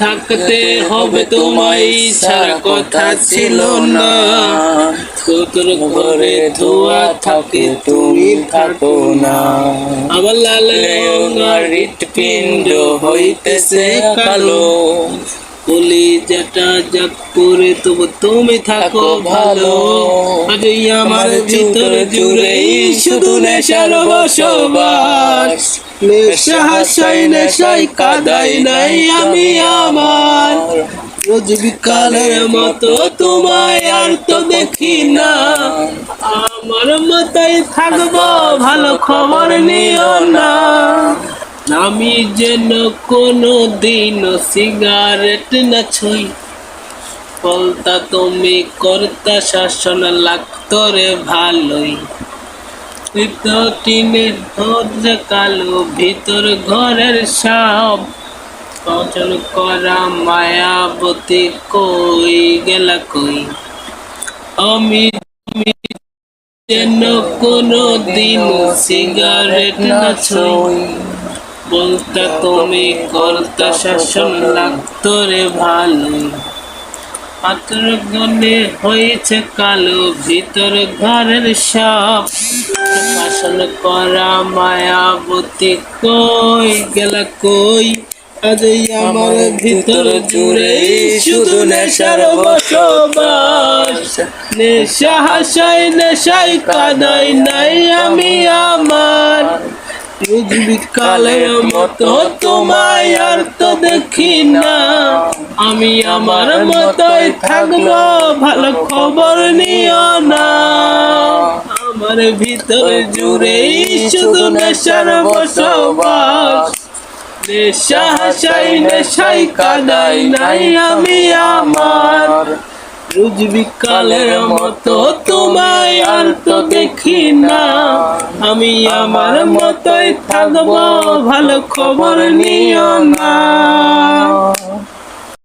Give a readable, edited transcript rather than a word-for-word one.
থাকতে হবে তোমায়, ছাড়া কথা ছিল না। তোর ঘরে ধোয়া থাকে তুমি থাকো না। আমার লাল হৃৎপিণ্ড হইতেছে কালো, কলিজাটা জাগ করে তবু তুমি থাকো ভালো। আজ আমার ভিতর জুড়েই শুধু নেশার বসবাস, নেশা হাসাই নেশাই কাদাই নাই আমি আমার। রোজ বিকালের মতো তোমায় আর তো দেখি না, আমার মতোই থাকবো ভালো খবর নিও না। আমি যেন কোনো দিন সিগারেট না ছুঁই, বলতা তুমি করতা শাসন লাগতো রে ভালোই। তো টিনের দরজা কালো, ভিতর ঘরের সব অচল করা মায়াবতী কই গেলা কই। আমি যেন কোনো দিন সিগারেট না ছুঁই, বলতা তুমি করতা শাসন লাগতো রে ভালোই। পাথর গনে হয়েছে কালো, ভিতর ঘরের সব শাসন করা মায়াবতী কই গেলা কই। আজ আমার ভিতর জুড়ে শুধু নেশার বসবাস, নেশা হাসাই নেশাই কাদাই নাই আমি আমার। রোজ বিকালের মতো তোমায় আর তো দেখি না, আমি আমার মতোই থাকবো ভালো খবর নিও না। আমার ভিতর জুড়েই শুধু নেশার বসবাস, নেশা হাসাই নেশাই কাদাই নাই আমি আমার। রোজ বিকালের মতো তোমায় আর তো দেখি না, আমি আমার মতোই থাকবো ভালো খবর নিও না।